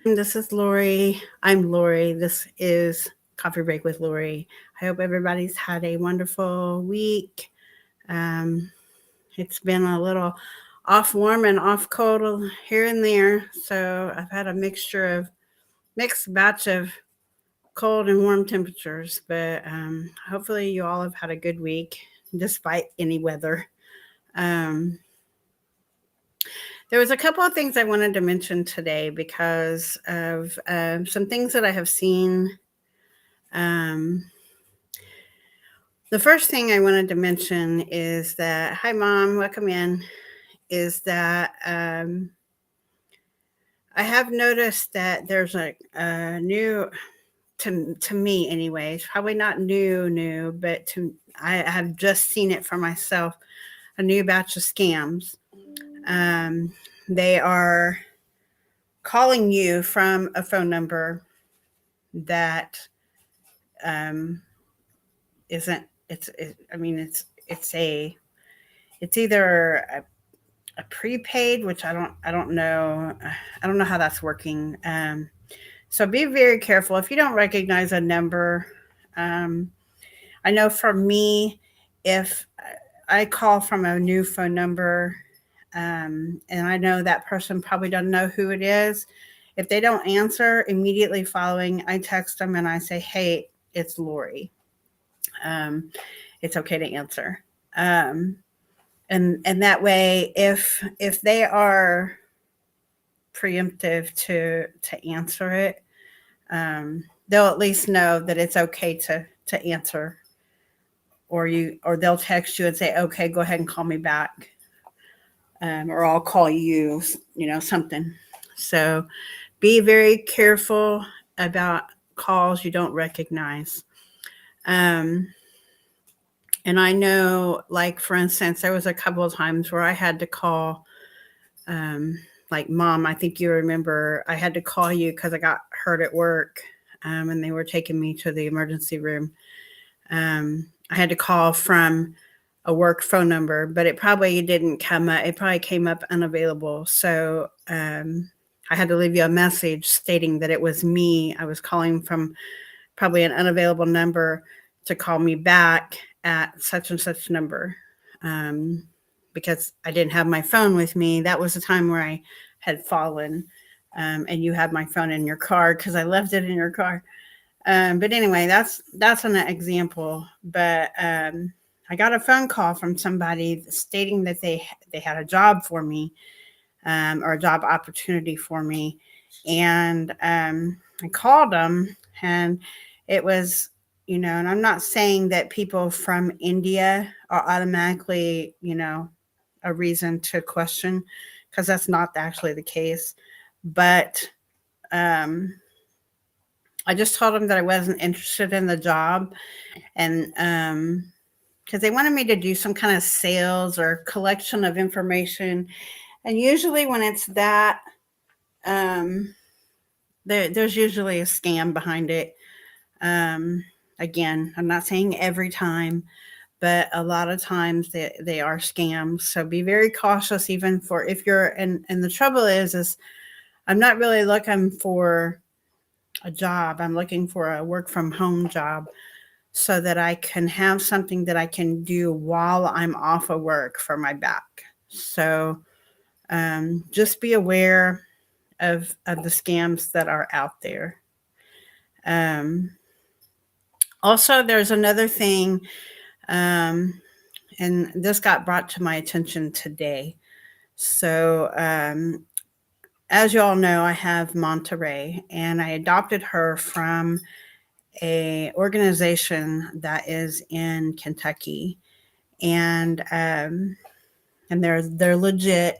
This is Lori. I'm Lori. This is Coffee Break with Lori. I hope everybody's had a wonderful week. Um, it's been a little off warm and off cold here and there. So I've had a mixed batch of cold and warm temperatures. But hopefully, you all have had a good week despite any weather. Um, there was a couple of things I wanted to mention today because of some things that I have seen. Um, the first thing I wanted to mention is that, hi, Mom, welcome in, is that I have noticed that there's a new, to me anyways, probably not new, but I have just seen it for myself, a new batch of scams. Um, they are calling you from a phone number that um, isn't. I mean, it's either a prepaid, which I don't know. I don't know how that's working. So be very careful if you don't recognize a number. Um, I know for me, if I call from a new phone number, and I know that person probably doesn't know who it is. If they don't answer immediately following, I text them and I say, "Hey, it's Lori. Um, it's okay to answer." Um, and that way, if they are preemptive to answer it, they'll at least know that it's okay to answer, or they'll text you and say, "Okay, go ahead and call me back." Or I'll call you, something. So be very careful about calls you don't recognize. Um, and I know, like, for instance, there was a couple of times where I had to call, like, Mom, I think you remember, I had to call you because I got hurt at work, and they were taking me to the emergency room. I had to call from a work phone number, but it probably didn't come up. It probably came up unavailable. So I had to leave you a message stating that it was me. I was calling from probably an unavailable number to call me back at such and such number, um, because I didn't have my phone with me. That was the time where I had fallen, and you had my phone in your car because I left it in your car. But anyway, that's an example. But I got a phone call from somebody stating that they had a job for me, or a job opportunity for me, and I called them, and it was, and I'm not saying that people from India are automatically, a reason to question, because that's not actually the case. But um, I just told them that I wasn't interested in the job, and because they wanted me to do some kind of sales or collection of information, and usually when it's that, um, there's usually a scam behind it. Um, Again, I'm not saying every time, but a lot of times they are scams. So be very cautious, even for if you're. And the trouble is I'm not really looking for a job. I'm looking for a work from home job so that I can have something that I can do while I'm off of work for my back. So just be aware of the scams that are out there. Um, Also, there's another thing, um, and this got brought to my attention today. So, as you all know, I have Monterey, and I adopted her from a organization that is in Kentucky, and they're legit.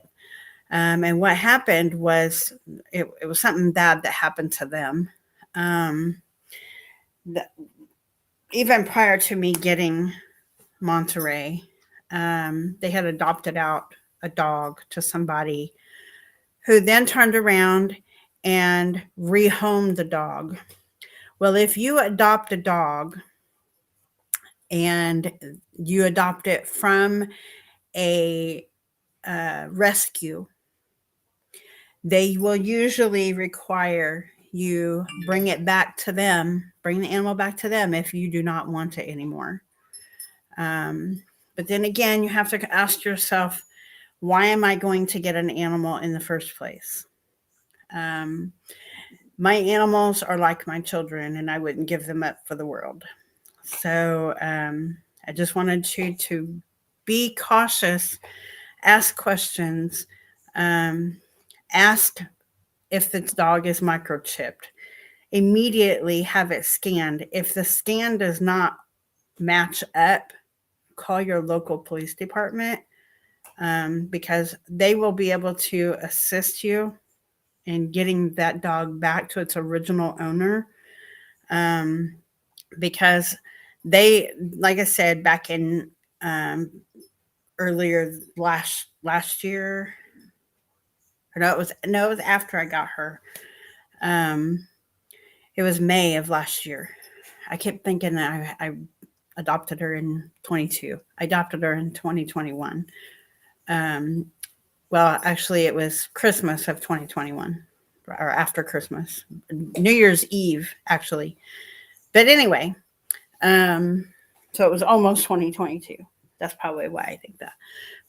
And what happened was it was something bad that happened to them. Um, the, Even prior to me getting Monterey, they had adopted out a dog to somebody who then turned around and rehomed the dog. Well, if you adopt a dog and you adopt it from a rescue, they will usually require you bring it back to them, bring the animal back to them if you do not want it anymore. But then again, you have to ask yourself, why am I going to get an animal in the first place? My animals are like my children, and I wouldn't give them up for the world. So I just wanted you to be cautious, ask questions, ask if the dog is microchipped. Immediately have it scanned. If the scan does not match up, call your local police department, because they will be able to assist you in getting that dog back to its original owner. Because they, like I said, back in earlier last year, or no, it was after I got her. Um, it was May of last year. I kept thinking that I adopted her in 22. I adopted her in 2021. Um, well, actually, it was Christmas of 2021, or after Christmas, New Year's Eve, actually. But anyway, so it was almost 2022. That's probably why I think that.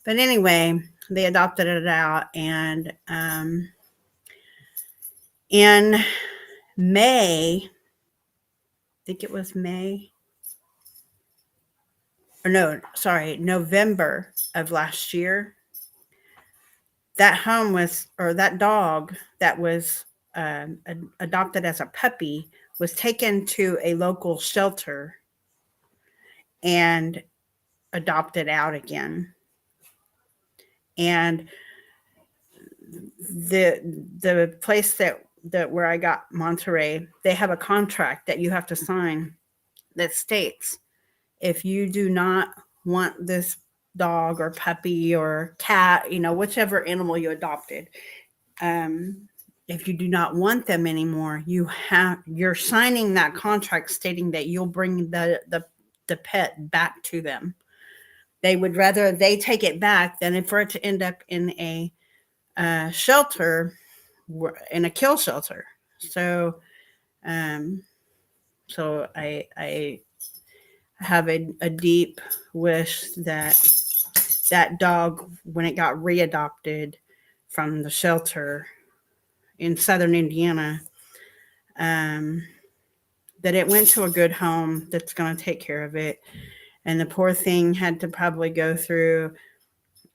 But anyway, they adopted it out, and in May, I think it was May, or no, sorry, November of last year, that home was, or that dog that was adopted as a puppy was taken to a local shelter and adopted out again. And the place that where I got Monterey, they have a contract that you have to sign that states, if you do not want this dog or puppy or cat, whichever animal you adopted, if you do not want them anymore, you're signing that contract stating that you'll bring the pet back to them. They would rather they take it back than for it to end up in a shelter, in a kill shelter. So, so I have a deep wish that that dog, when it got readopted from the shelter in southern Indiana, that it went to a good home that's going to take care of it. And the poor thing had to probably go through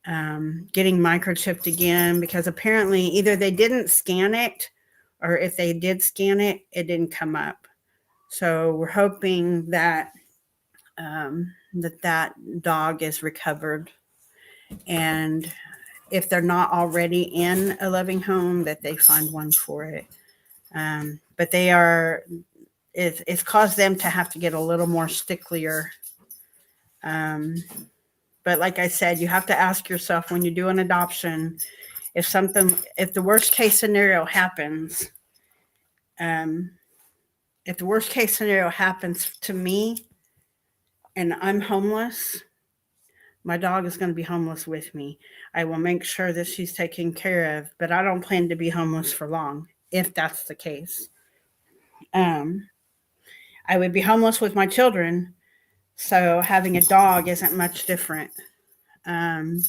getting microchipped again, because apparently either they didn't scan it, or if they did scan it, it didn't come up. So we're hoping that that dog is recovered, and if they're not already in a loving home, that they find one for it. But they are, it's caused them to have to get a little more sticklier. But like I said, you have to ask yourself when you do an adoption, if the worst case scenario happens, if the worst case scenario happens to me and I'm homeless, my dog is going to be homeless with me. I will make sure that she's taken care of, but I don't plan to be homeless for long if that's the case. I would be homeless with my children, so having a dog isn't much different. Um,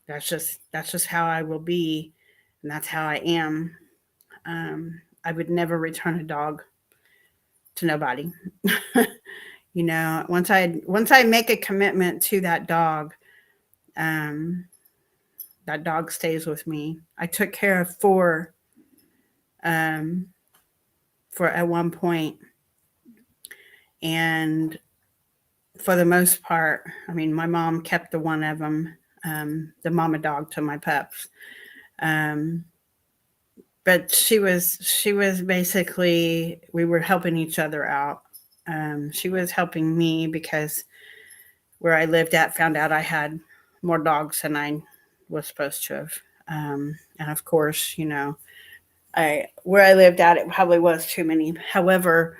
that's just how I will be, and that's how I am. I would never return a dog to nobody. Once I make a commitment to that dog, that dog stays with me. I took care of four for at one point, and for the most part, I mean, my mom kept the one of them, the mama dog to my pups. But she was basically, we were helping each other out. She was helping me because where I lived at found out I had more dogs than I was supposed to have. And of course, where I lived at, it probably was too many. However,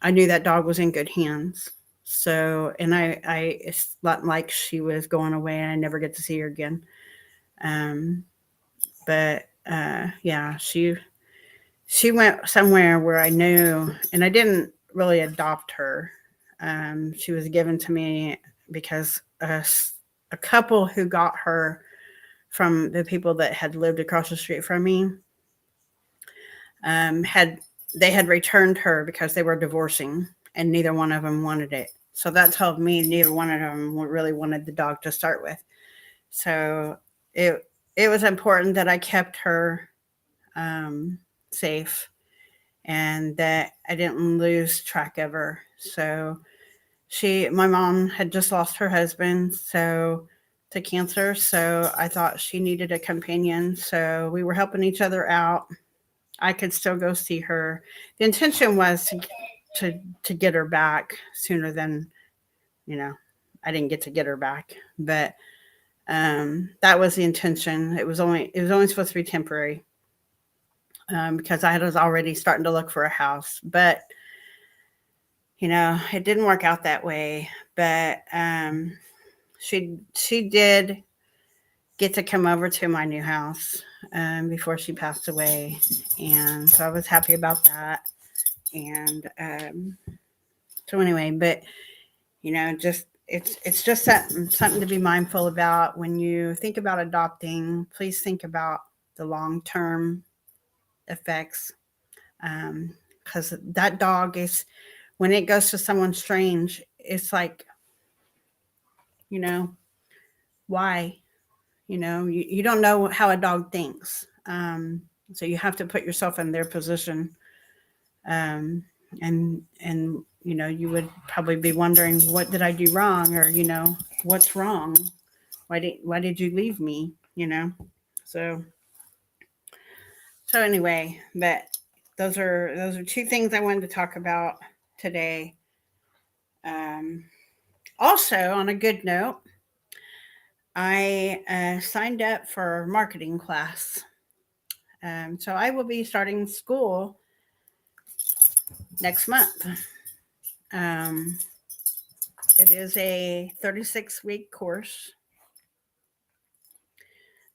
I knew that dog was in good hands. So, and it's not like she was going away and I never get to see her again. But yeah, she went somewhere where I knew, and I didn't really adopt her. She was given to me because a couple who got her from the people that had lived across the street from me had they had returned her because they were divorcing, and neither one of them wanted it. So that told me neither one of them really wanted the dog to start with. So it was important that I kept her safe and that I didn't lose track of her. So my mom had just lost her husband, to cancer. So I thought she needed a companion. So we were helping each other out. I could still go see her. The intention was to get her back sooner than, you know, I didn't get to get her back, but that was the intention. It was only supposed to be temporary, because I was already starting to look for a house, but it didn't work out that way. But she did get to come over to my new house before she passed away, and so I was happy about that. And so anyway, but just it's just something to be mindful about when you think about adopting. Please think about the long term effects, because that dog is, when it goes to someone strange, it's like, you know why, you don't know how a dog thinks, so you have to put yourself in their position, um, and you would probably be wondering, what did I do wrong, or what's wrong, why did you leave me, so anyway. But those are two things I wanted to talk about today. um, Also, on a good note, I signed up for marketing class. So I will be starting school next month. Um, it is a 36-week course.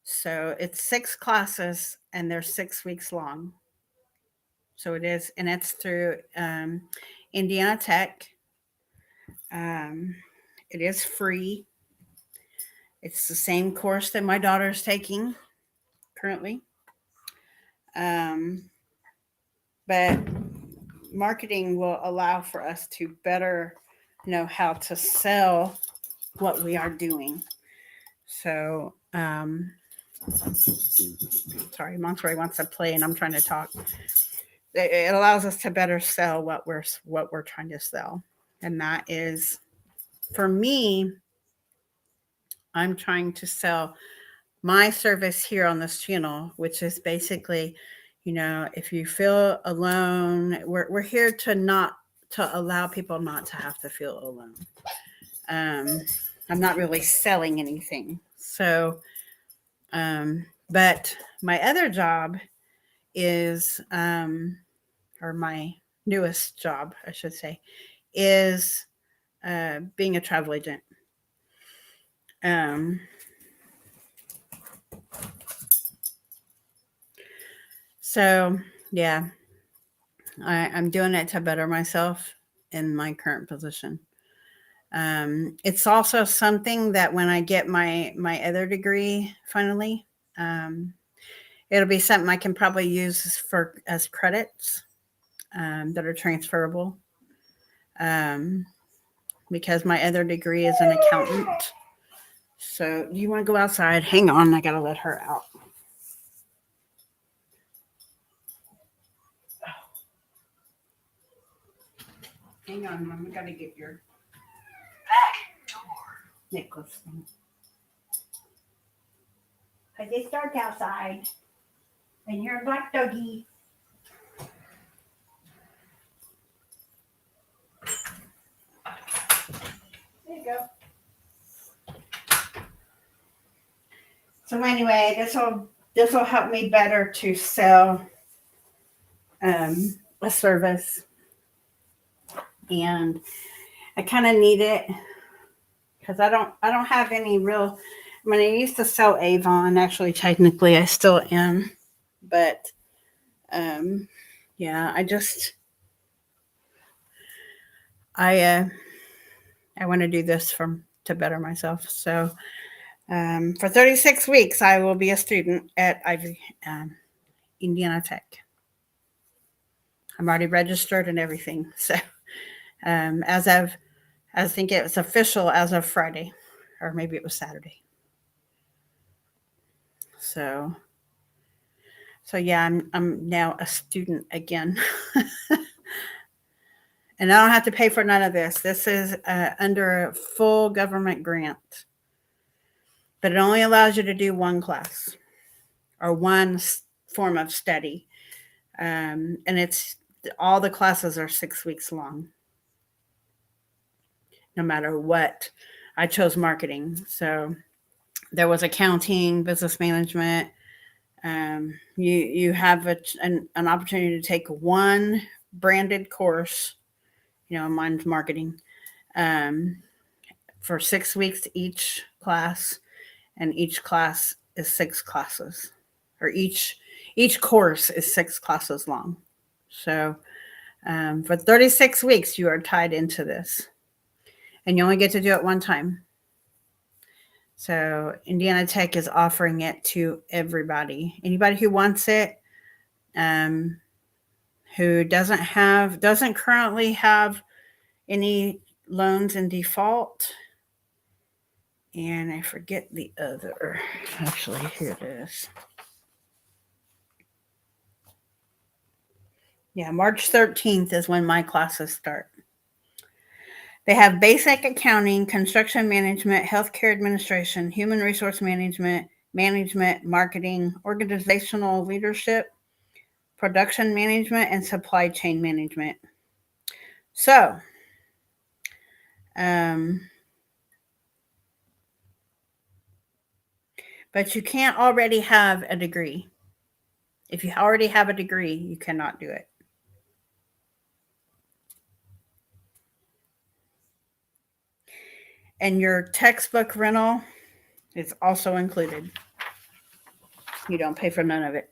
So it's 6 classes and they're 6 weeks long. So it is, and it's through Indiana Tech. Um, it is free. It's the same course that my daughter is taking currently. Um, but marketing will allow for us to better know how to sell what we are doing. So, sorry, Monterey wants to play, and I'm trying to talk. It allows us to better sell what we're trying to sell, and that is, for me, I'm trying to sell my service here on this channel, which is basically, if you feel alone, we're here to allow people not to have to feel alone. I'm not really selling anything. So, but my other job is, or my newest job, I should say, is being a travel agent. So, yeah, I'm doing it to better myself in my current position. It's also something that when I get my other degree finally, it'll be something I can probably use as credits that are transferable, because my other degree is an accountant. So, do you want to go outside? Hang on, I gotta let her out. Hang on, Mom. I gotta get your necklace. Because it's dark outside, and you're a black doggy. There you go. So anyway, this will help me better to sell a service, and I kind of need it because I don't have any real I mean, I used to sell Avon. Actually, technically, I still am, but um, yeah, I I want to do this from to better myself. So for 36 weeks, I will be a student at um, Indiana Tech. I'm already registered and everything. So as of, I think it was official as of Friday, or maybe it was Saturday. So yeah, I'm now a student again. And I don't have to pay for none of this. This is under a full government grant, but it only allows you to do one class or one form of study. And it's all the classes are 6 weeks long, no matter what. I chose marketing. So there was accounting, business management. You have an opportunity to take one branded course. Mine's marketing. Um, for 6 weeks each class, and each class is 6 classes, or each course is 6 classes long. So for 36 weeks, you are tied into this, and you only get to do it one time. So Indiana Tech is offering it to everybody, anybody who wants it, um, who doesn't currently have any loans in default. And I forget the other. Actually, here it is. Yeah, March 13th is when my classes start. They have basic accounting, construction management, healthcare administration, human resource management, marketing, organizational leadership, production management, and supply chain management. So, um, but you can't already have a degree. If you already have a degree, you cannot do it. And your textbook rental is also included. You don't pay for none of it.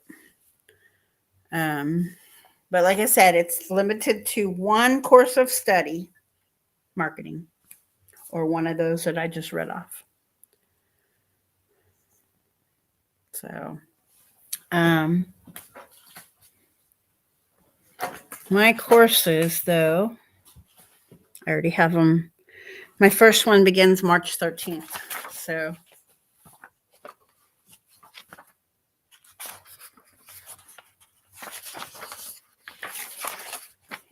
But like I said, it's limited to one course of study, marketing, or one of those that I just read off. So, um, my courses, though, I already have them. My first one begins March 13th. So,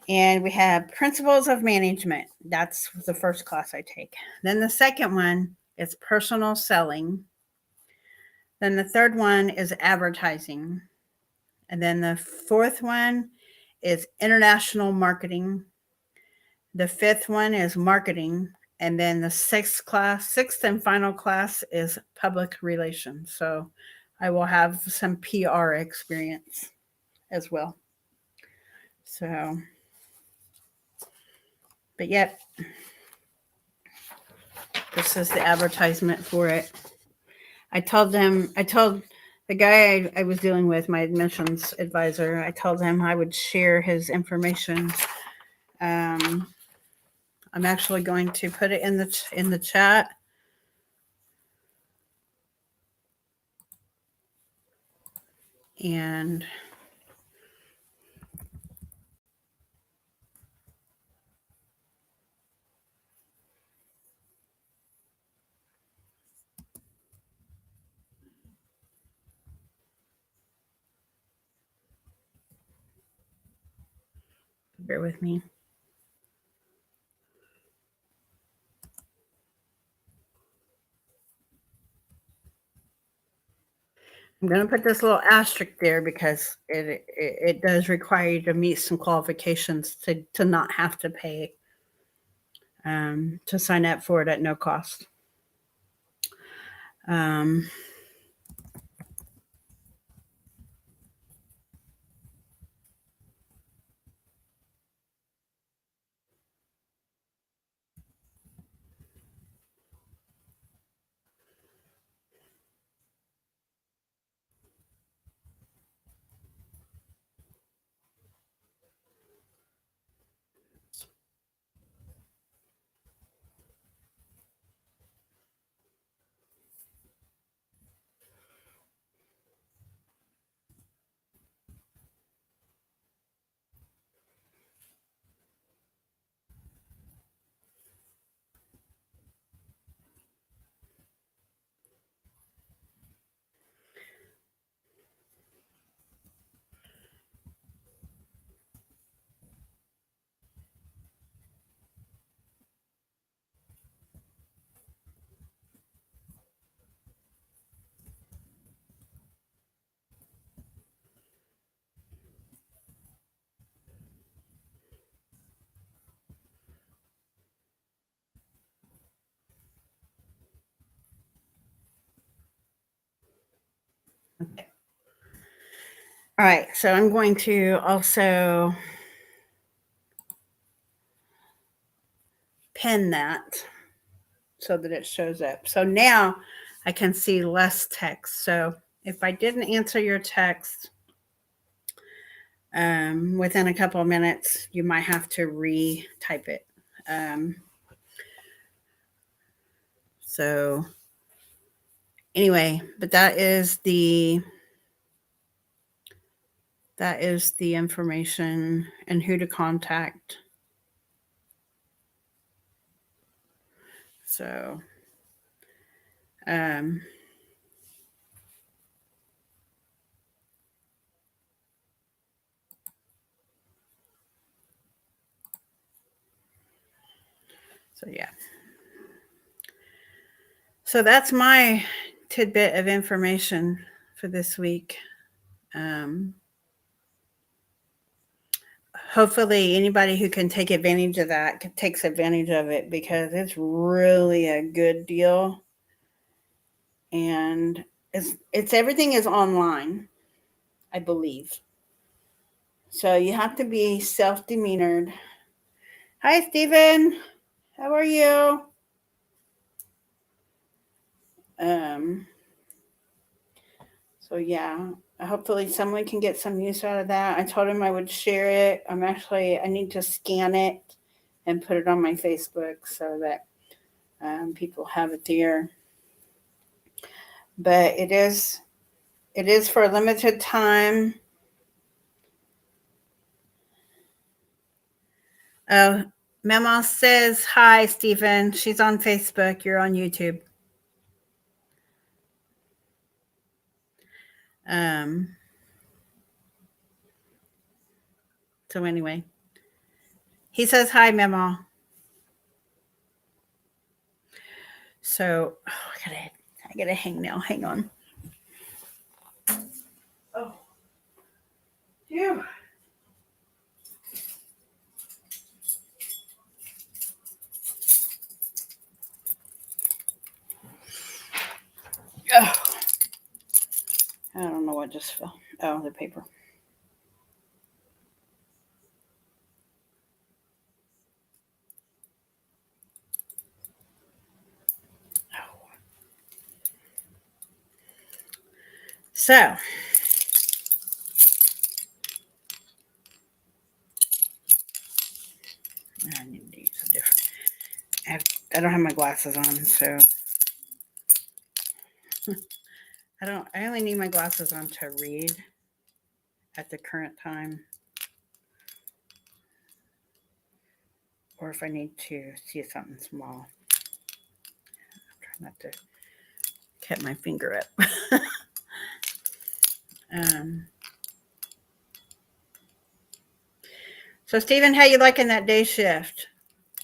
and we have Principles of Management. That's the first class I take. Then the second one is Personal Selling. Then the third one is Advertising. And then the fourth one is International Marketing. The fifth one is Marketing. And then the sixth and final class is Public Relations. So I will have some PR experience as well. So, but yet, this is the advertisement for it. I told the guy I was dealing with, my admissions advisor, I told him I would share his information. I'm actually going to put it in the chat. And bear with me. I'm going to put this little asterisk there because it does require you to meet some qualifications to not have to pay, to sign up for it at no cost. All right, so I'm going to also pin that so that it shows up. So now I can see less text. So if I didn't answer your text within a couple of minutes, you might have to retype it. So anyway, but that is the information and who to contact. So um so yeah. So that's my tidbit of information for this week. Hopefully anybody who can take advantage of that takes advantage of it, because it's really a good deal. And it's everything is online, I believe. So you have to be self-demeanored. Hi, Stephen. How are you? Um, so yeah, hopefully someone can get some use out of that. I told him I would share it. I need to scan it and put it on my Facebook so that people have it there. But it is for a limited time. Oh, Mama says hi, Stephen. She's on Facebook. You're on YouTube. So anyway, he says hi, Mama. So I gotta hang now. Hang on. Oh, phew. Oh, I don't know what just fell. Oh, the paper. So I need to use a different. I don't have my glasses on, so I only need my glasses on to read at the current time, or if I need to see something small. I'm trying not to cut my finger up. So Stephen, how you liking that day shift?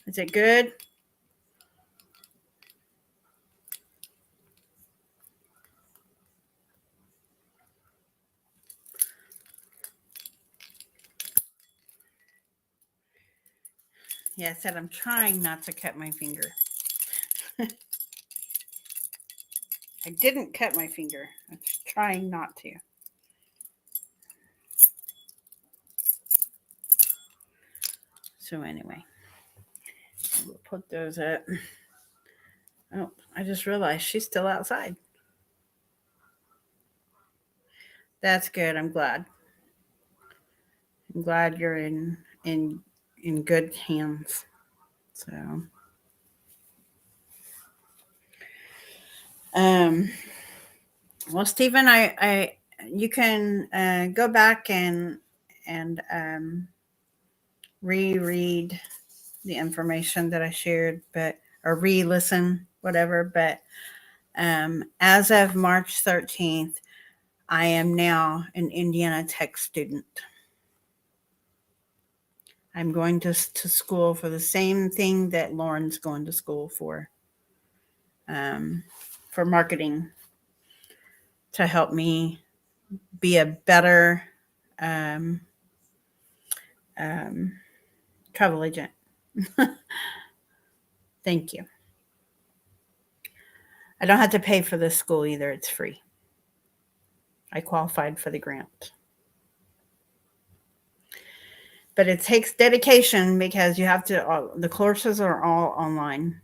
Is it good? Yeah, I said I'm trying not to cut my finger. I didn't cut my finger. I'm trying not to. So anyway, we'll put those up. Oh, I just realized she's still outside. That's good. I'm glad. I'm glad you're in good hands. So, well, Stephen, you can go back and reread the information that I shared, or re-listen, whatever. But as of March 13th, I am now an Indiana Tech student. I'm going to school for the same thing that Lauren's going to school for marketing, to help me be a better um, travel agent. Thank you. I don't have to pay for this school either. It's free. I qualified for the grant. But it takes dedication because you have to, the courses are all online.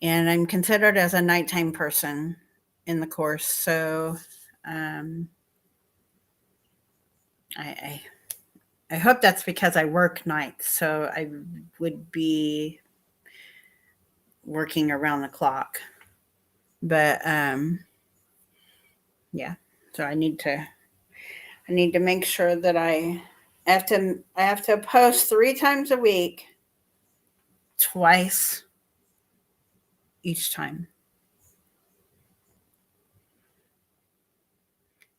And I'm considered as a nighttime person in the course. So um, I, I hope that's because I work nights. So I would be working around the clock. But yeah, so I need to make sure that I have to post 3 times a week, twice each time,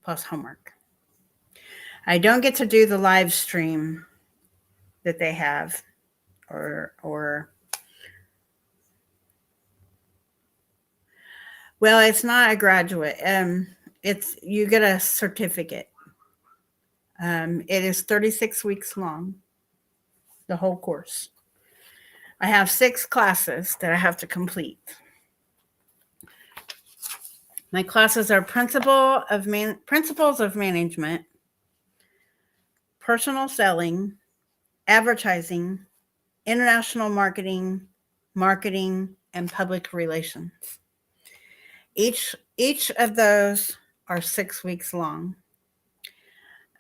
plus homework. I don't get to do the live stream that they have, or well, it's not a graduate. It's you get a certificate. It is 36 weeks long, the whole course. I have 6 classes that I have to complete. My classes are principles of management, personal selling, advertising, international marketing, and public relations. Each of those are 6 weeks long.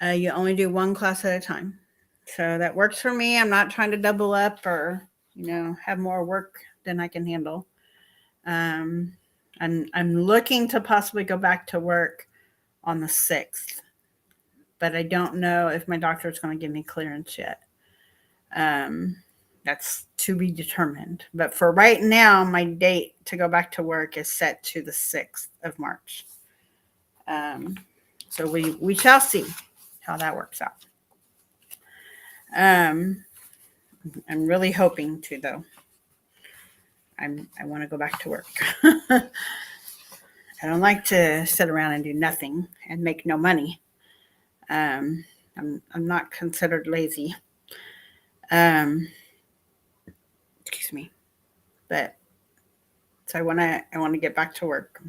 You only do one class at a time, so that works for me. I'm not trying to double up or have more work than I can handle. I'm looking to possibly go back to work on the 6th, but I don't know if my doctor is going to give me clearance yet. That's to be determined. But for right now, my date to go back to work is set to the 6th of March. So we shall see how that works out. I'm really hoping to, though. I want to go back to work. I don't like to sit around and do nothing and make no money. I'm not considered lazy. Excuse me. But so I want to get back to work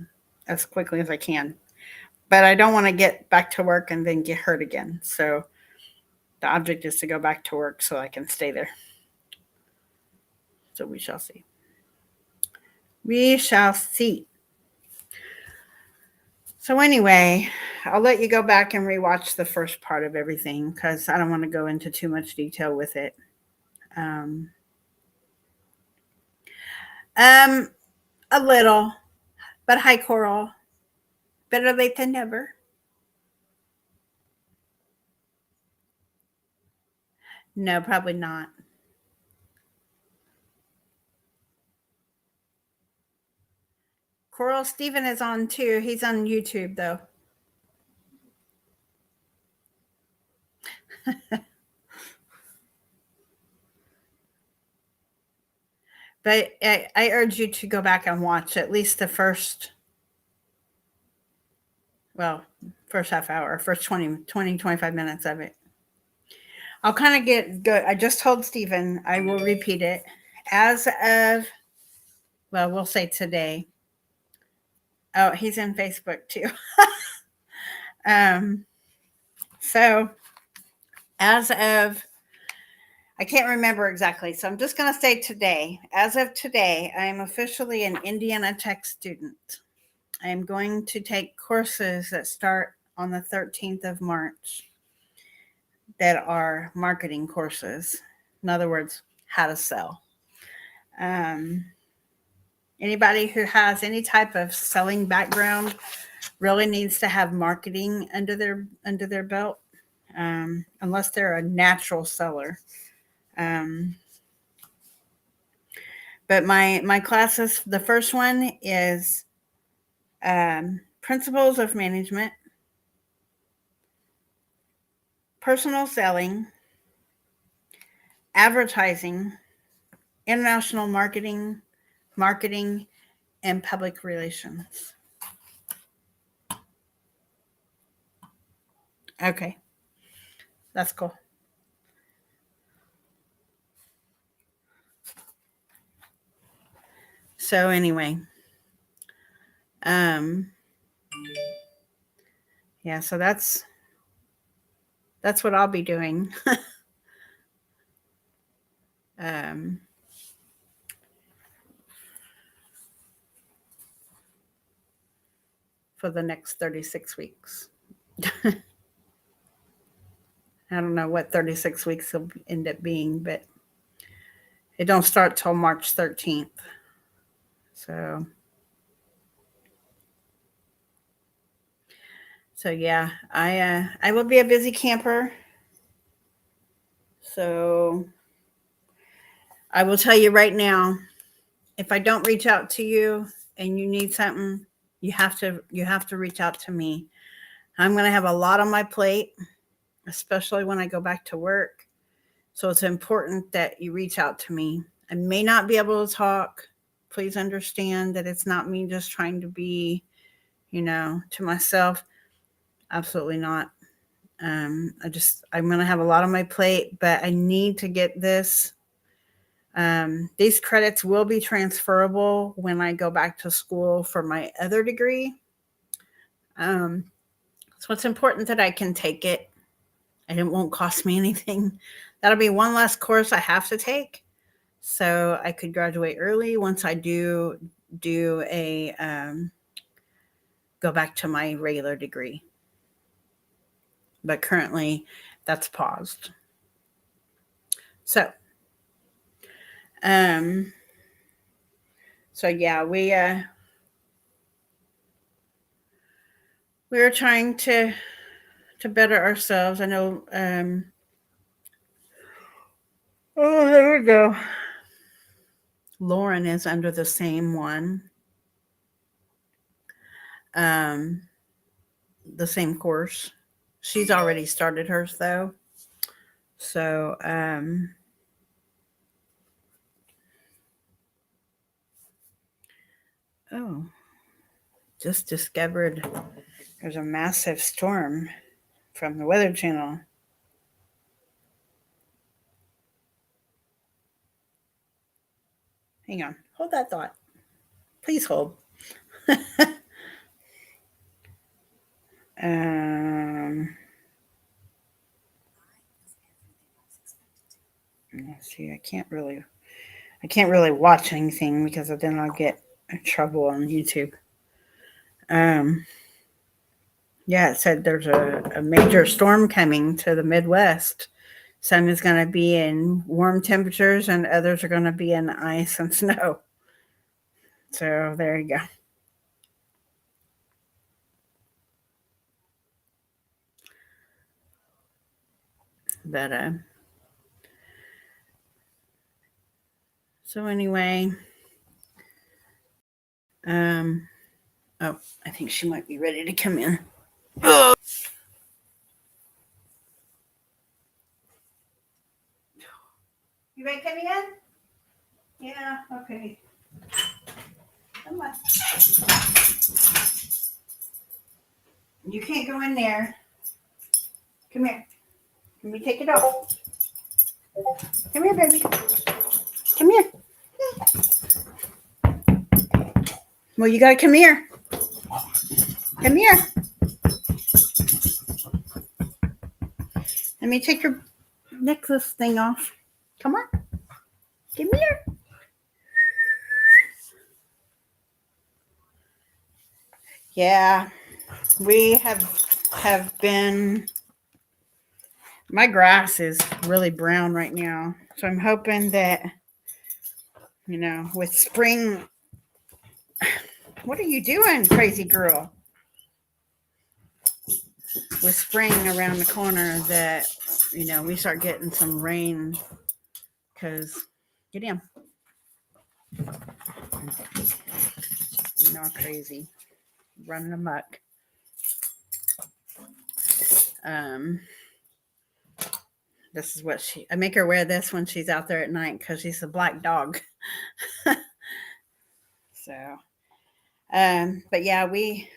as quickly as I can. But I don't want to get back to work and then get hurt again. So the object is to go back to work so I can stay there. So we shall see. We shall see. So anyway, I'll let you go back and rewatch the first part of everything because I don't want to go into too much detail with it. A little, but hi, Coral. Better late than never. No, probably not. Coral Steven is on too. He's on YouTube though. But I urge you to go back and watch at least the first half hour, first 20, 25 minutes of it. I'll kind of get good. I just told Stephen, I will repeat it. As of, we'll say today. Oh, he's in Facebook too. So as of, I can't remember exactly. So I'm just going to say today. As of today, I am officially an Indiana Tech student. I am going to take courses that start on the 13th of March that are marketing courses. In other words, how to sell. Anybody who has any type of selling background really needs to have marketing under their belt, unless they're a natural seller. But my classes, the first one is principles of management, personal selling, advertising, international marketing, and public relations. Okay, that's cool. So anyway, yeah, so that's That's what I'll be doing. um, for the next 36 weeks. I don't know what 36 weeks will end up being, but it don't start till March 13th. So yeah, I will be a busy camper. So I will tell you right now, if I don't reach out to you and you need something, you have to reach out to me. I'm going to have a lot on my plate, especially when I go back to work. So it's important that you reach out to me. I may not be able to talk. Please understand that it's not me just trying to be, to myself. Absolutely not. I'm going to have a lot on my plate, but I need to get this. These credits will be transferable when I go back to school for my other degree. So it's important that I can take it and it won't cost me anything. That'll be one less course I have to take. So I could graduate early once I do a go back to my regular degree. But currently that's paused. So um so yeah, we're trying to better ourselves. I know oh, there we go. Lauren is under the same one. Um the same course. She's already started hers though. So oh, just discovered there's a massive storm from the Weather Channel. Hang on. Hold that thought. Please hold. Let's see, I can't really watch anything because then I'll get in trouble on YouTube. Yeah, it said there's a major storm coming to the Midwest. Some is going to be in warm temperatures and others are going to be in ice and snow. So there you go. But so anyway, oh, I think she might be ready to come in. Oh. You ready coming in? Yeah, okay. Come on. You can't go in there. Come here. Let me take it off. Come here, baby. Come here. Well, you gotta come here. Come here. Let me take your necklace thing off. Come on. Come here. Yeah, we have been. My grass is really brown right now, so I'm hoping that with spring. What are you doing, crazy girl? With spring around the corner, that we start getting some rain. Cause get in. Crazy, running amok. This is what I make her wear this when she's out there at night because she's a black dog. So, but yeah, we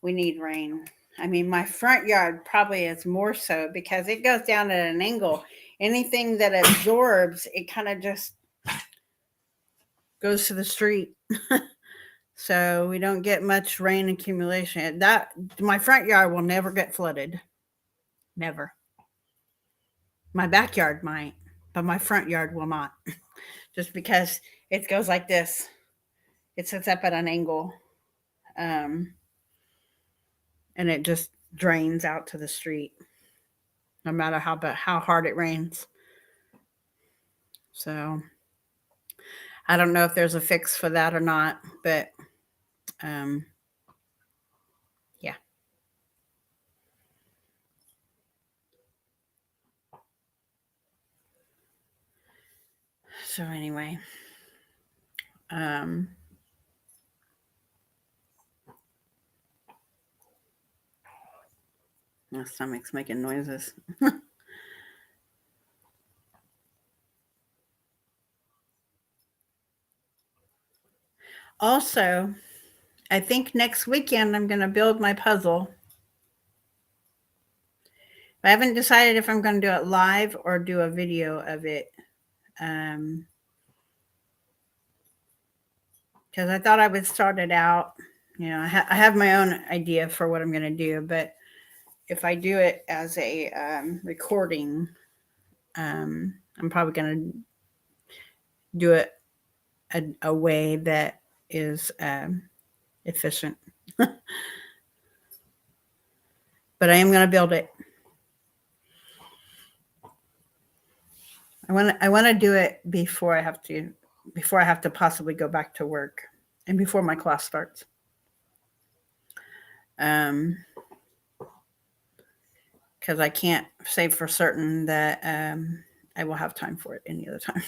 need rain. I mean, my front yard probably is more so because it goes down at an angle. Anything that absorbs, it kind of just goes to the street. So we don't get much rain accumulation. That my front yard will never get flooded. Never. My backyard might, but my front yard will not. Just because it goes like this. It sits up at an angle, um, and it just drains out to the street, no matter how hard it rains. So I don't know if there's a fix for that or not, but um, yeah. So anyway, um, my stomach's making noises. Also, I think next weekend I'm going to build my puzzle. I haven't decided if I'm going to do it live or do a video of it. Because I thought I would start it out. I have my own idea for what I'm going to do, but if I do it as a recording, I'm probably going to do it a way that is efficient. But I am going to build it. I want to do it before I have to possibly go back to work and before my class starts. Because I can't say for certain that I will have time for it any other time.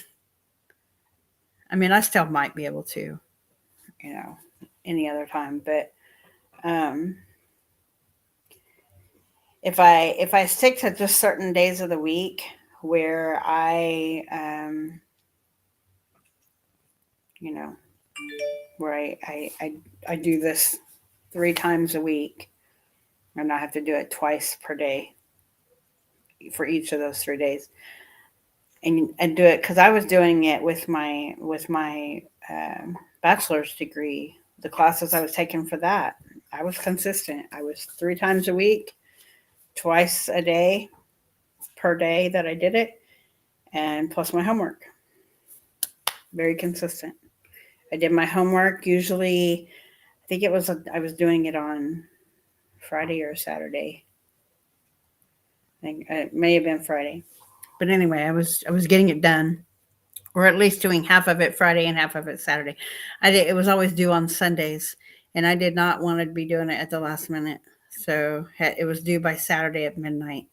I mean, I still might be able to, any other time, but if I stick to just certain days of the week where I do this 3 times a week, and I have to do it twice per day for each of those 3 days, and do it because I was doing it with my bachelor's degree. The classes I was taking for that, I was consistent. I was 3 times a week, twice a day per day that I did it, and plus my homework. Very consistent. I did my homework usually. I think I was doing it on Friday or Saturday. I think it may have been Friday, but anyway, I was getting it done, or at least doing half of it Friday and half of it Saturday. It was always due on Sundays, and I did not want to be doing it at the last minute, so it was due by Saturday at midnight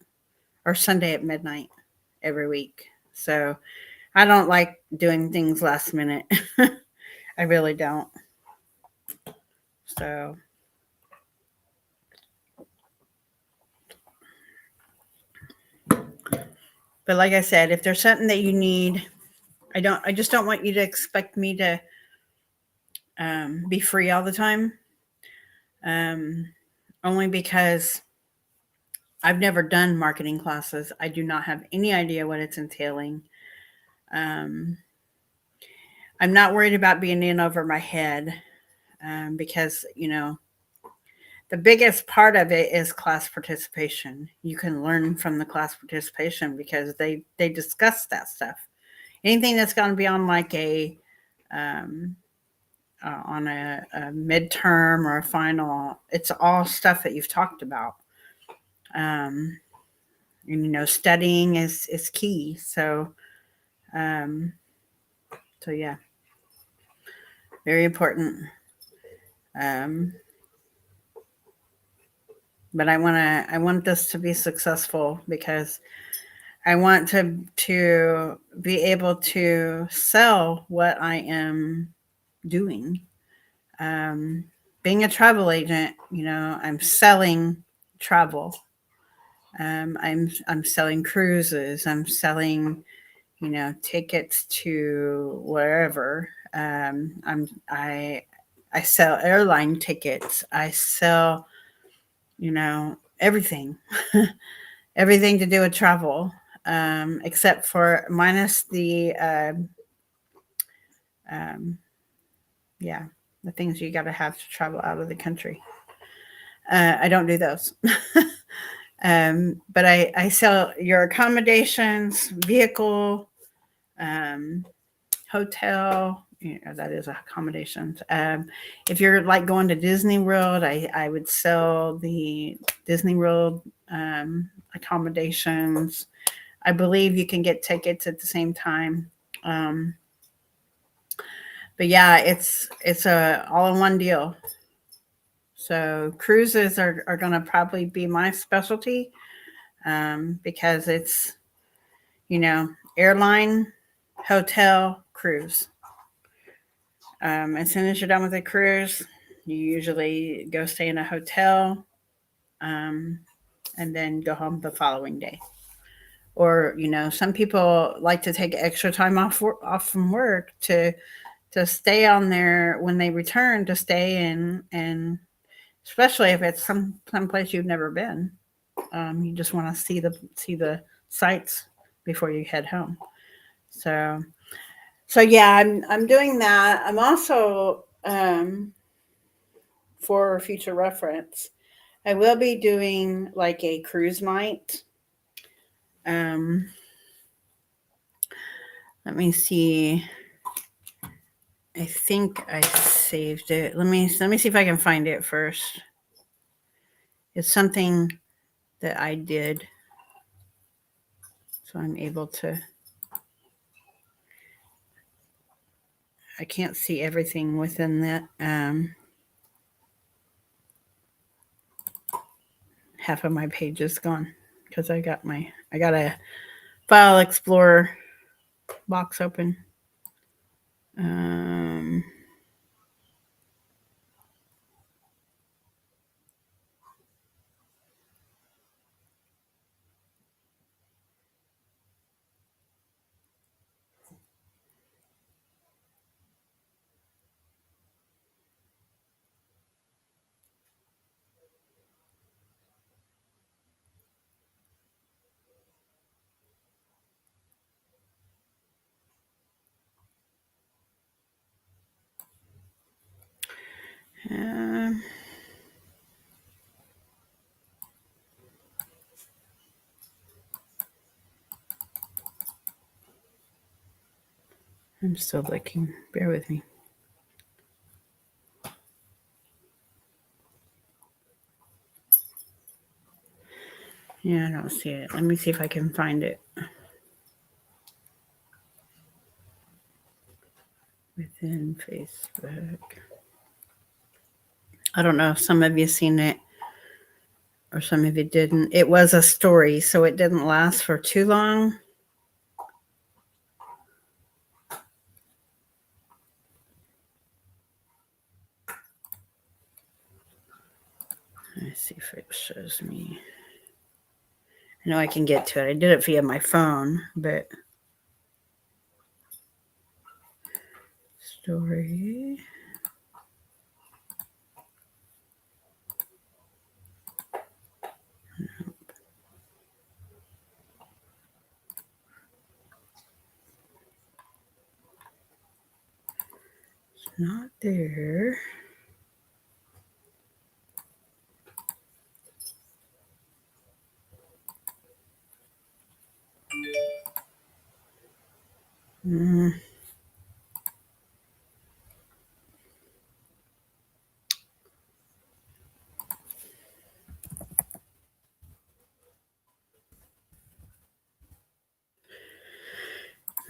or Sunday at midnight every week. So I don't like doing things last minute. I really don't. So but like I said, if there's something that you need, I just don't want you to expect me to be free all the time. Only because I've never done marketing classes. I do not have any idea what it's entailing. I'm not worried about being in over my head because, the biggest part of it is class participation. You can learn from the class participation because they discuss that stuff. Anything that's going to be on like on a midterm or a final, it's all stuff that you've talked about. And, studying is key. So yeah, very important. But I want this to be successful because I want to be able to sell what I am doing. Being a travel agent, I'm selling travel. I'm selling cruises. I'm selling, tickets to wherever. I sell airline tickets. I sell, everything, everything to do with travel, except for minus the yeah, the things you got to have to travel out of the country. I don't do those. But I sell your accommodations, vehicle, um, hotel. You know, that is accommodations. If you're like going to Disney World, I would sell the Disney World accommodations. I believe you can get tickets at the same time. Um, but yeah, it's a all in one deal. So cruises are going to probably be my specialty because it's, you know, airline, hotel, cruise. As soon as you're done with the cruise, you usually go stay in a hotel um, and then go home the following day. Or, you know, some people like to take extra time off from work to stay on there when they return, to stay in, and especially if it's some place you've never been. You just want to see the sights before you head home. So yeah, I'm doing that. I'm also for future reference, I will be doing like a cruise night. Um, Let me see. I think I saved it. Let me see if I can find it first. It's something that I did, so I'm able to. I can't see everything within that. Half of my page is gone because I got a file explorer box open. Um, um, I'm still looking. Bear with me. Yeah, I don't see it. Let me see if I can find it within Facebook. I don't know if some of you seen it or some of you didn't. It was a story, so it didn't last for too long. Let's see if it shows me. I know I can get to it. I did it via my phone, but story. It's not there. Mm.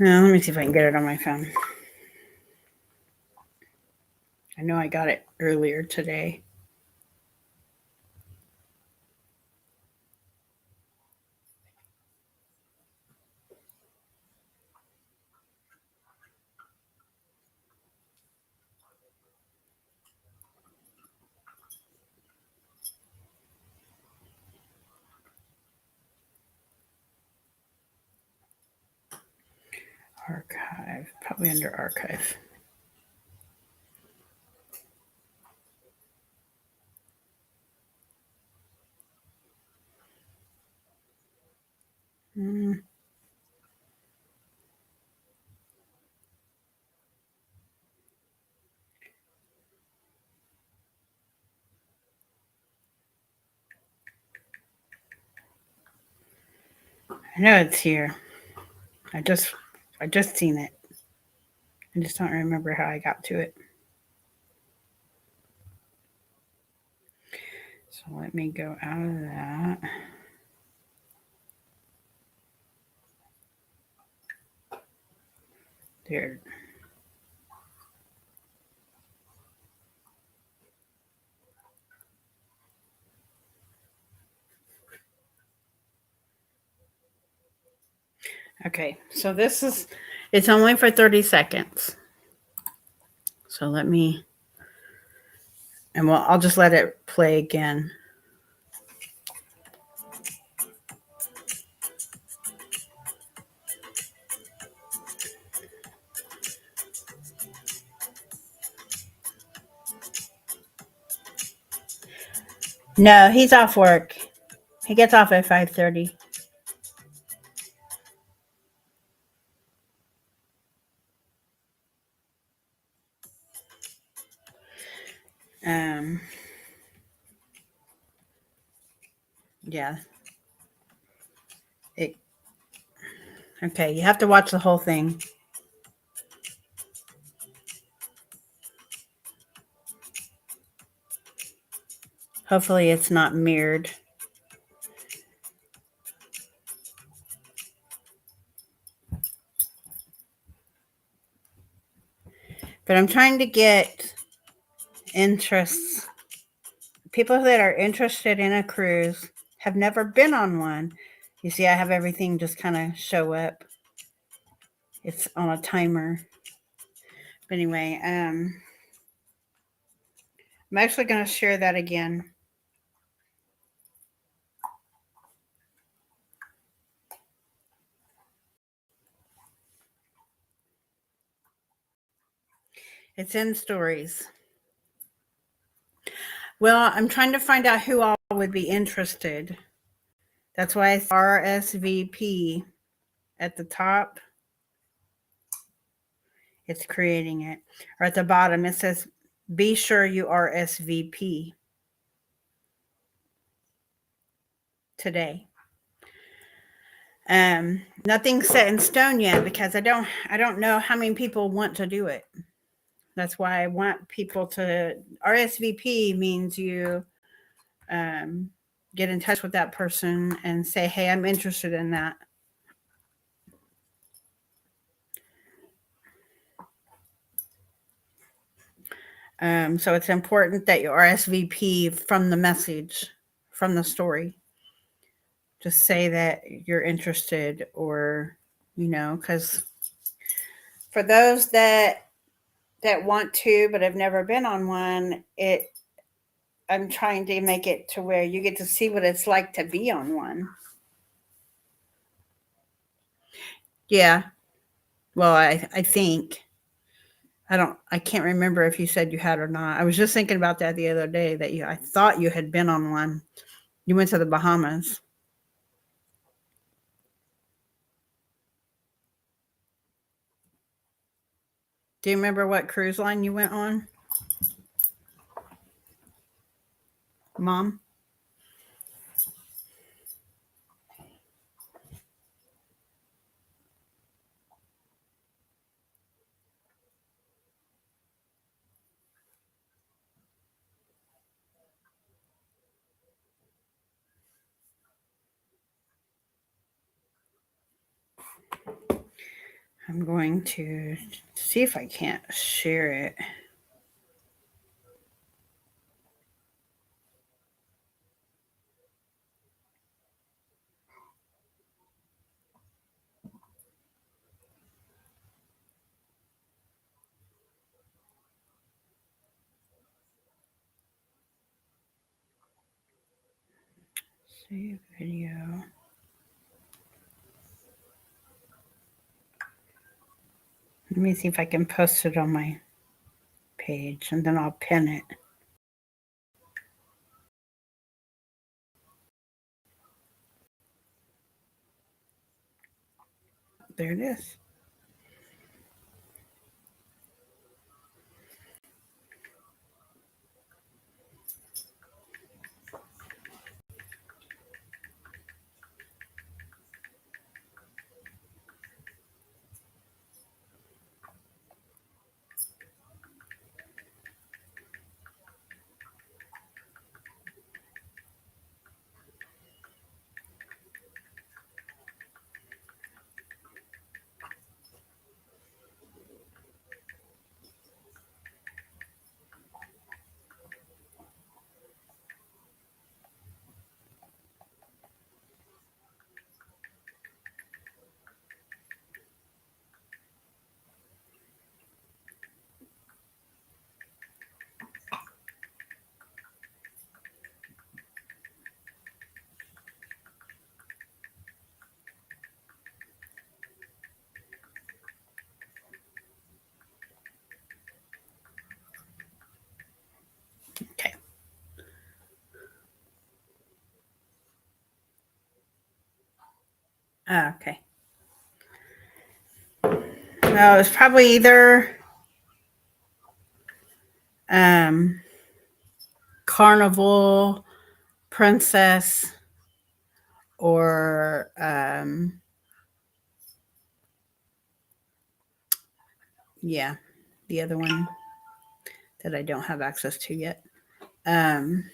Now, let me see if I can get it on my phone. I know I got it earlier today. Archive, probably under archive. Mm. I know it's here. I just seen it. I just don't remember how I got to it. So let me go out of that. There. Okay, so it's only for 30 seconds. So let me, and I'll just let it play again. No, he's off work. He gets off at 5:30. Yeah. Okay, you have to watch the whole thing. Hopefully it's not mirrored. But I'm trying to get interests. People that are interested in a cruise have never been on one. You see, I have everything just kind of show up. It's on a timer. But anyway, I'm actually going to share that again. It's in stories. Well, I'm trying to find out who all would be interested. That's why it's RSVP at the top. It's creating it. Or at the bottom, it says, be sure you RSVP today. Nothing's set in stone yet because I don't know how many people want to do it. That's why I want people to RSVP means you get in touch with that person and say, hey, I'm interested in that. So it's important that you RSVP from the message, from the story. Just say that you're interested, or, because for those that want to but have never been on one, I'm trying to make it to where you get to see what it's like to be on one. Yeah. Well, I think I can't remember if you said you had or not. I was just thinking about that the other day that I thought you had been on one. You went to the Bahamas. Do you remember what cruise line you went on? Mom? I'm going to see if I can't share it. Save video. Let me see if I can post it on my page, and then I'll pin it. There it is. Oh, okay. No, it was probably either um, Carnival, Princess, or yeah, the other one that I don't have access to yet. Um,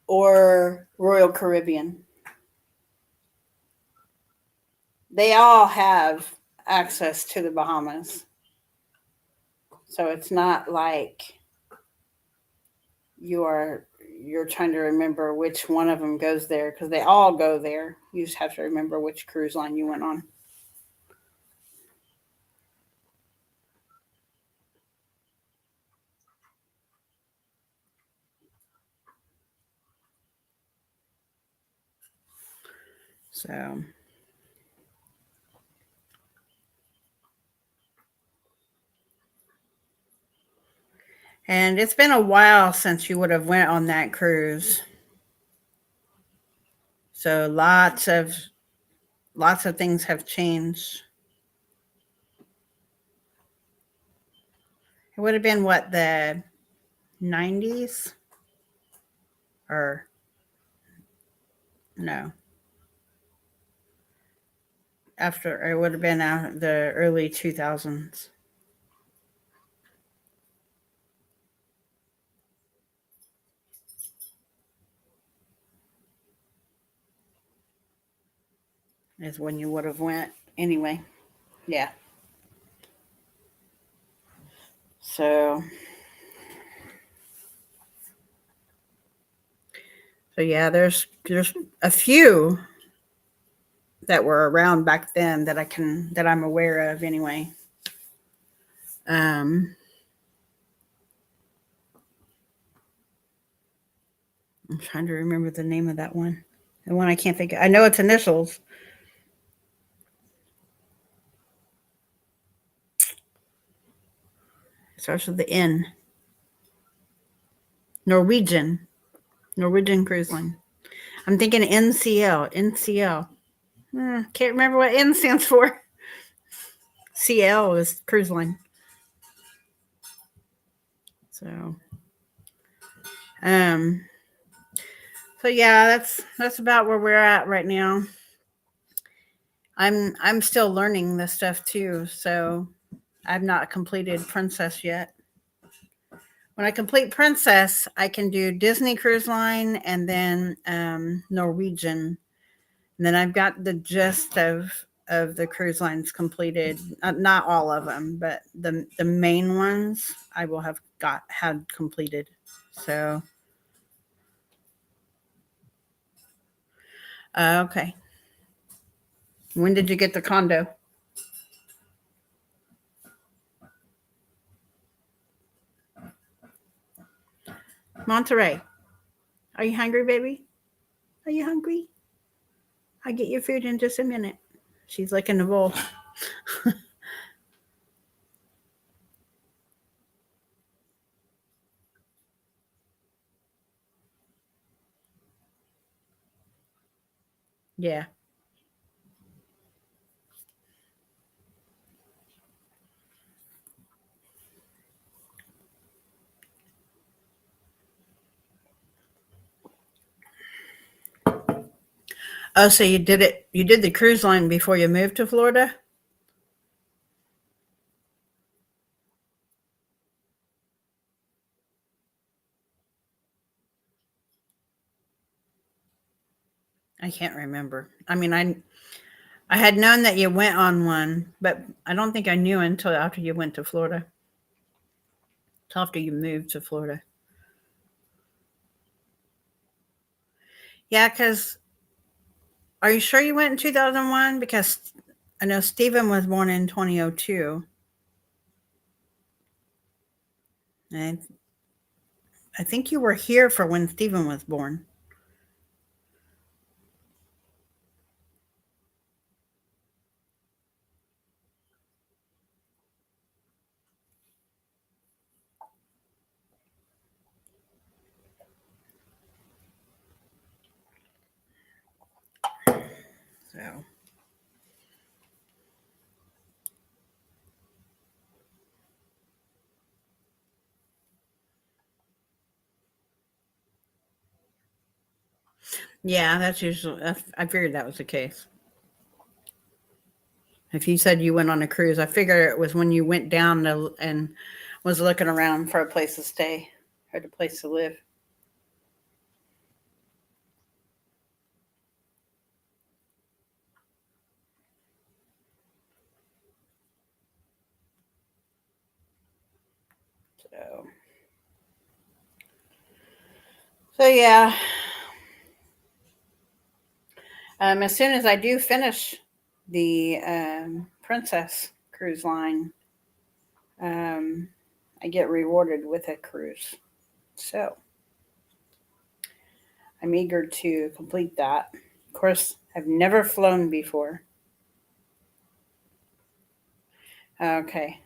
or Royal Caribbean. They all have access to the Bahamas. So it's not like you're trying to remember which one of them goes there because they all go there. You just have to remember which cruise line you went on. So, and it's been a while since you would have went on that cruise. So lots of things have changed. It would have been what, the 90s or no, after it would have been out the early 2000s is when you would have went anyway. Yeah. So yeah, there's a few that were around back then that I'm aware of anyway. Um, I'm trying to remember the name of that one. The one I can't think of. I know its initials. It starts with the N. Norwegian. Norwegian Cruise Line. I'm thinking NCL. NCL. Can't remember what N stands for. CL is cruise line. So, um, so yeah, that's about where we're at right now. I'm still learning this stuff too, so I've not completed Princess yet. When I complete Princess, I can do Disney Cruise Line and then Norwegian. And then I've got the gist of the cruise lines completed. Not all of them, but the main ones I will have had completed. So okay. When did you get the condo? Monterey. Are you hungry, baby? Are you hungry? I'll get your food in just a minute. She's licking the bowl. Yeah. Oh, so you did it. You did the cruise line before you moved to Florida? I can't remember. I mean, I had known that you went on one, but I don't think I knew until after you went to Florida. Until after you moved to Florida. Yeah, because are you sure you went in 2001? Because I know Stephen was born in 2002. And I think you were here for when Stephen was born. So. Yeah, that's usually. I figured that was the case. If you said you went on a cruise, I figured it was when you went down and was looking around for a place to stay or a place to live. So, so yeah. As soon as I do finish the Princess cruise line, um, I get rewarded with a cruise. So I'm eager to complete that. Of course, I've never flown before. Okay.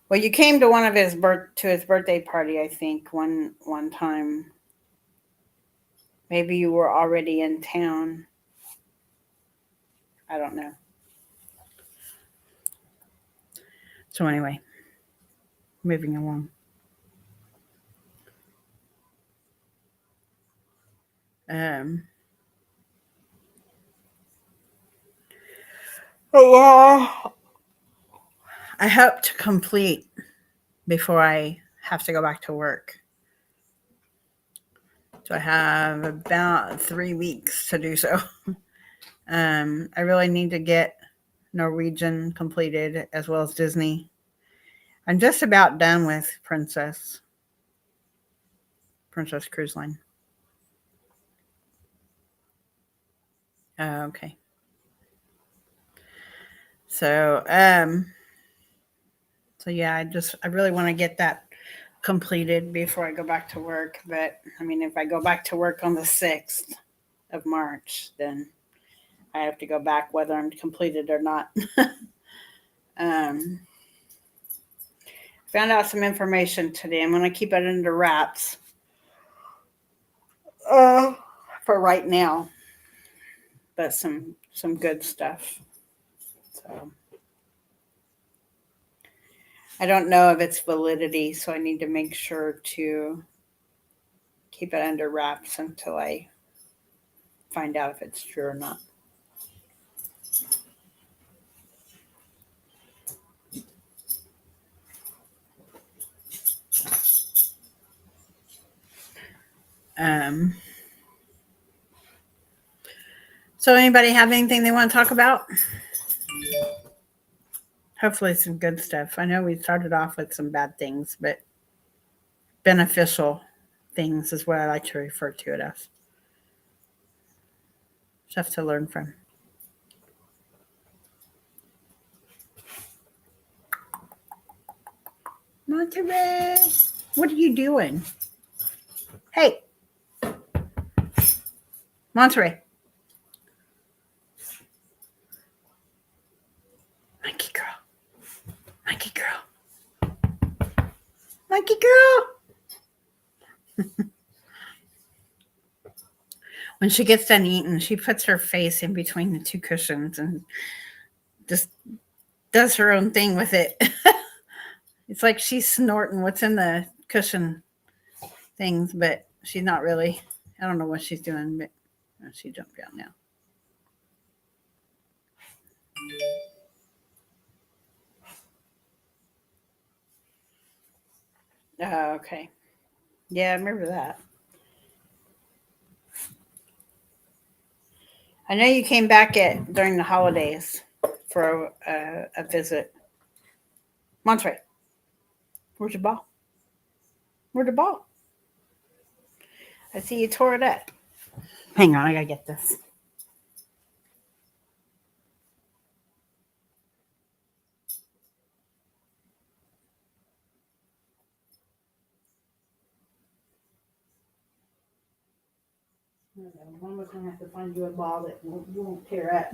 Well, you came to one of his birthday party, I think, one time. Maybe you were already in town. I don't know. So anyway, moving along. Um, yeah, I hope to complete before I have to go back to work. So I have about 3 weeks to do so. I really need to get Norwegian completed as well as Disney. I'm just about done with Princess Cruise Line. Okay. So, so yeah, I really want to get that completed before I go back to work. But I mean, if I go back to work on the 6th of March, then I have to go back whether I'm completed or not. um, found out some information today. I'm going to keep it under wraps uh, for right now, but some good stuff. So I don't know of its validity, so I need to make sure to keep it under wraps until I find out if it's true or not. Um, so anybody have anything they want to talk about? Hopefully some good stuff. I know we started off with some bad things, but beneficial things is what I like to refer to it as. Stuff to learn from. Monterey, what are you doing? Hey, Monterey. Mikey girl. Mikey girl. Mikey girl. When she gets done eating, she puts her face in between the two cushions and just does her own thing with it. It's like she's snorting what's in the cushion things, but she's not really. I don't know what she's doing, but she jumped down now. Oh, okay. Yeah, I remember that. I know you came back during the holidays for a visit. Monterey, where's your ball? Where's the ball? I see you tore it up. Hang on, I gotta get this. Mama's gonna have to find you a ball that you won't tear up.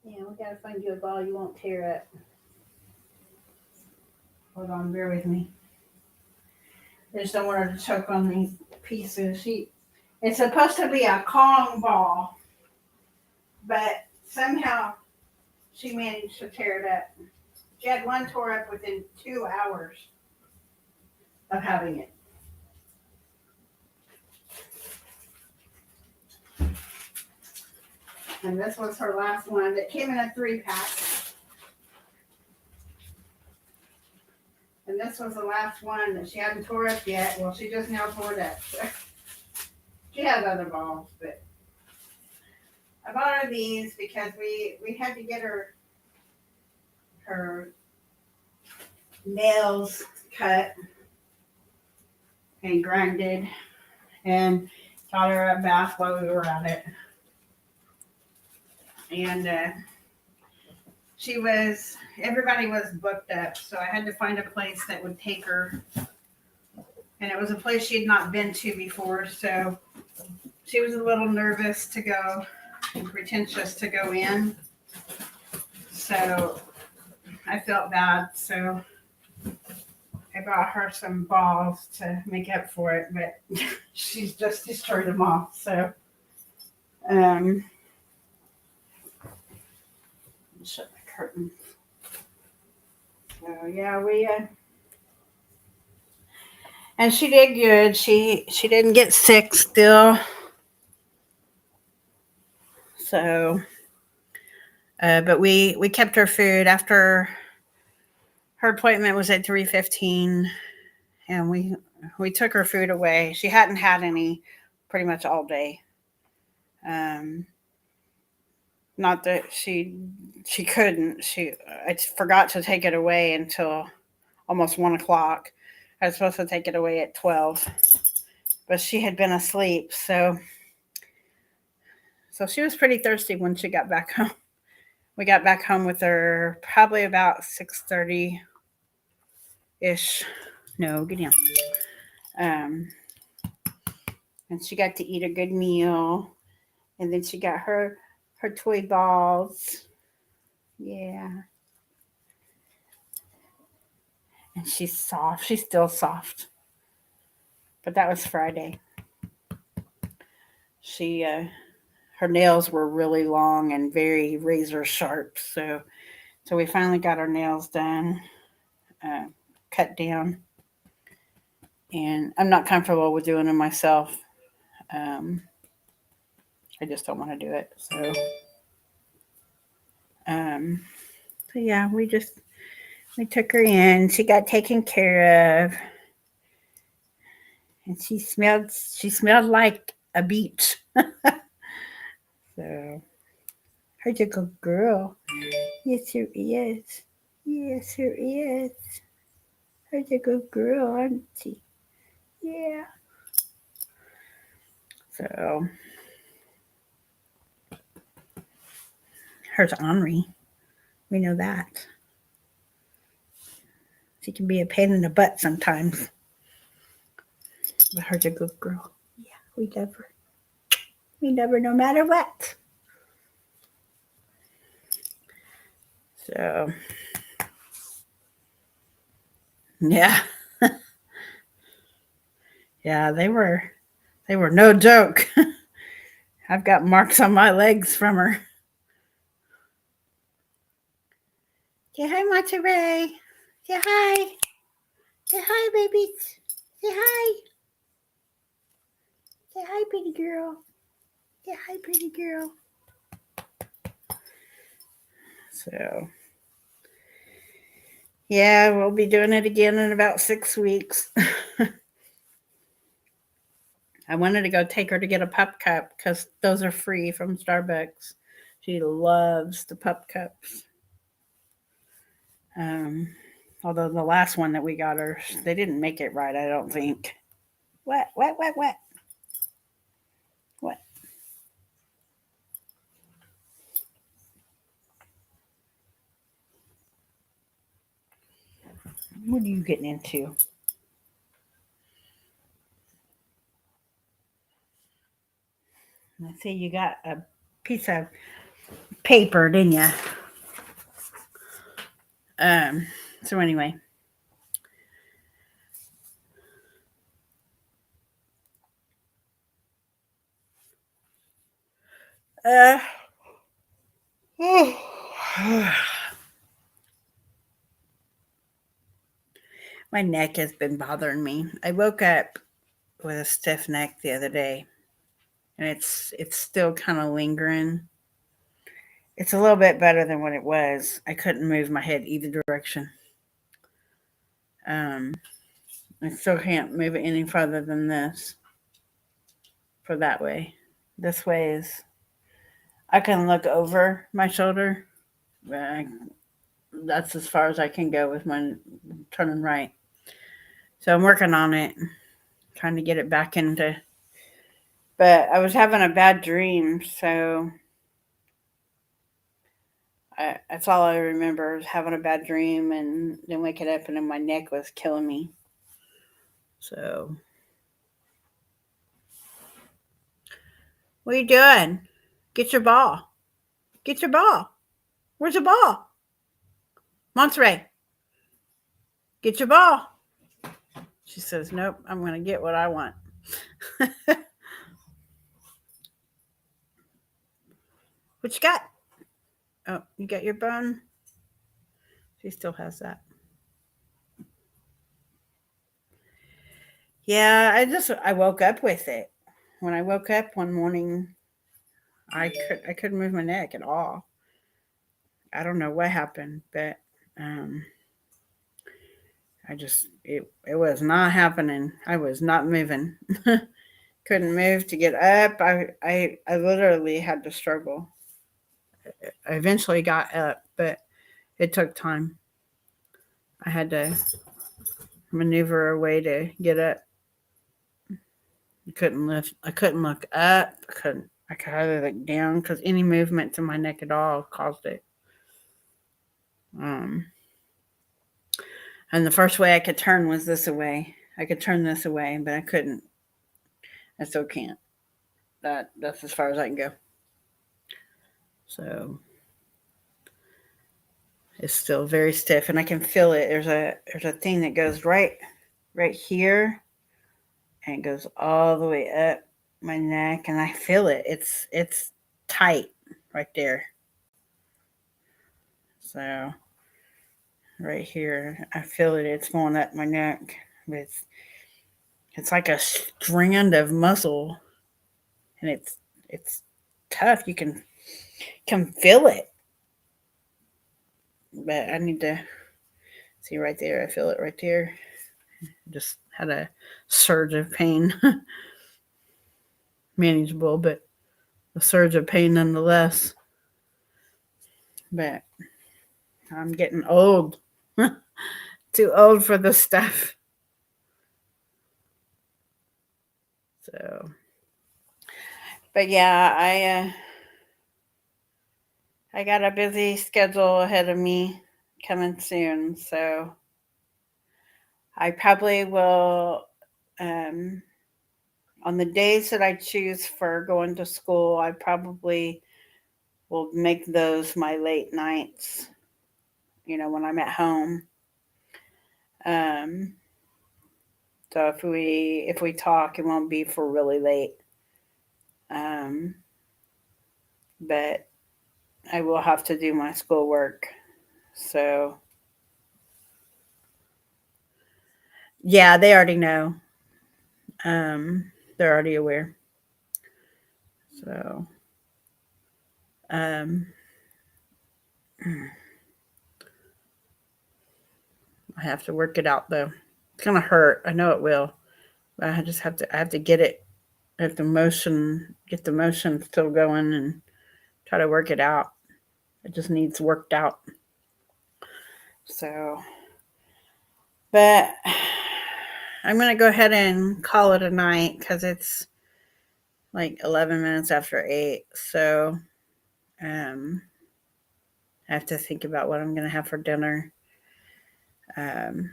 Yeah, we gotta find you a ball you won't tear up. Hold on, bear with me. I just don't want her to choke on me. pieces. It's supposed to be a Kong ball, but somehow she managed to tear it up. She had one tore up within 2 hours of having it. And this was her last one that came in a 3-pack. And this was the last one that she hadn't tore up yet. Well, she just now tore it up. So she has other balls, but I bought her these because we had to get her nails cut and grinded, and got her a bath while we were at it. And everybody was booked up, so I had to find a place that would take her. And it was a place she had not been to before, so she was a little nervous to go and pretentious to go in. So I felt bad, so I bought her some balls to make up for it, but she's just destroyed them all. So, shut my curtain. So yeah, and she did good. She didn't get sick still. So, but we kept her food after her appointment was at 3:15, and we took her food away. She hadn't had any pretty much all day. Not that she couldn't. I forgot to take it away until almost 1:00. I was supposed to take it away at 12, but she had been asleep. So she was pretty thirsty when she got back home. We got back home with her probably about 6:30 ish. No, get down. And she got to eat a good meal, and then she got her toy balls. Yeah. And she's soft. She's still soft. But that was Friday. Her nails were really long and very razor sharp. So we finally got her nails done, cut down. And I'm not comfortable with doing them myself. I just don't want to do it. So yeah, we took her in. She got taken care of. And she smelled like a beach. So, her a good girl. Yes, her is. Yes, her is. Her a good girl, aren't she? Yeah. So, her's Henri. We know that. She can be a pain in the butt sometimes. But her's a good girl. Yeah, we love her. We love her no matter what. So, yeah. Yeah, they were no joke. I've got marks on my legs from her. Say hi, Monterey. Say hi. Say hi, babies. Say hi. Say hi, pretty girl. Say hi, pretty girl. So, yeah, we'll be doing it again in about 6 weeks. I wanted to go take her to get a pup cup because those are free from Starbucks. She loves the pup cups. Although the last one that we got her, they didn't make it right, I don't think. What? What? What are you getting into? I see you got a piece of paper, didn't you? So anyway. Uh, my neck has been bothering me. I woke up with a stiff neck the other day, and it's still kind of lingering. It's a little bit better than what it was. I couldn't move my head either direction. Um, I still can't move it any further than this for that way. This way is I can look over my shoulder, but that's as far as I can go with my turning right. So I'm working on it, trying to get it back into. But I was having a bad dream, so that's all I remember is having a bad dream and then waking up and then my neck was killing me. So, what are you doing? Get your ball. Get your ball. Where's your ball? Monterey, get your ball. She says, nope, I'm going to get what I want. What you got? Oh, you got your bone? She still has that. Yeah, I woke up with it. When I woke up one morning, I couldn't move my neck at all. I don't know what happened, but um, it was not happening. I was not moving. Couldn't move to get up. I literally had to struggle. I eventually got up, but it took time. I had to maneuver a way to get up. I couldn't lift. I couldn't look up. I could hardly look down because any movement to my neck at all caused it. Um, and the first way I could turn was this away. I could turn this away, but I couldn't. I still can't. That's as far as I can go. So it's still very stiff, and I can feel it. There's a thing that goes right here, and it goes all the way up my neck, and I feel it. It's tight right there. So right here, I feel it. It's going up my neck. It's like a strand of muscle, and it's tough. You can feel it, but I need to see right there. I feel it right there. Just had a surge of pain, manageable, but a surge of pain nonetheless. But I'm getting old, too old for this stuff. So, but yeah, I got a busy schedule ahead of me coming soon, so I probably will. Um, on the days that I choose for going to school, I probably will make those my late nights. When I'm at home. Um, so if we talk, it won't be for really late. Um, but I will have to do my schoolwork. So yeah, they already know. They're already aware. So um, I have to work it out though. It's gonna hurt. I know it will. But I just have to. I have to get it. Get the motion still going, and try to work it out. It just needs worked out. So, but I'm gonna go ahead and call it a night because it's like 11 minutes after 8. So, um, I have to think about what I'm gonna have for dinner. Um,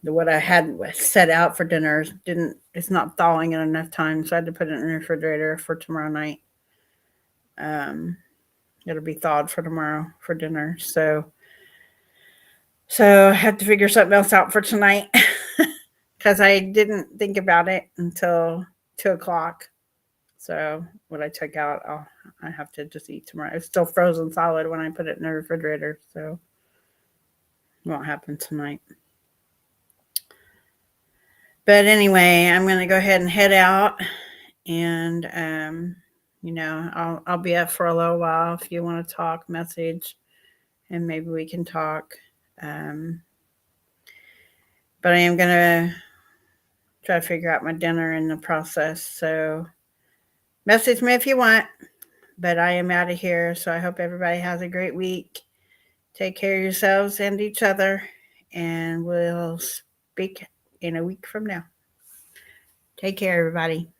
what I had set out for dinner it's not thawing in enough time, so I had to put it in the refrigerator for tomorrow night. Um, it'll be thawed for tomorrow for dinner. So I have to figure something else out for tonight because I didn't think about it until 2 o'clock. So what I took out, I have to just eat tomorrow. It's still frozen solid when I put it in the refrigerator, so it won't happen tonight. But anyway, I'm going to go ahead and head out, and I'll be up for a little while. If you want to talk, message, and maybe we can talk. But I am going to try to figure out my dinner in the process. So message me if you want. But I am out of here. So I hope everybody has a great week. Take care of yourselves and each other. And we'll speak in a week from now. Take care, everybody.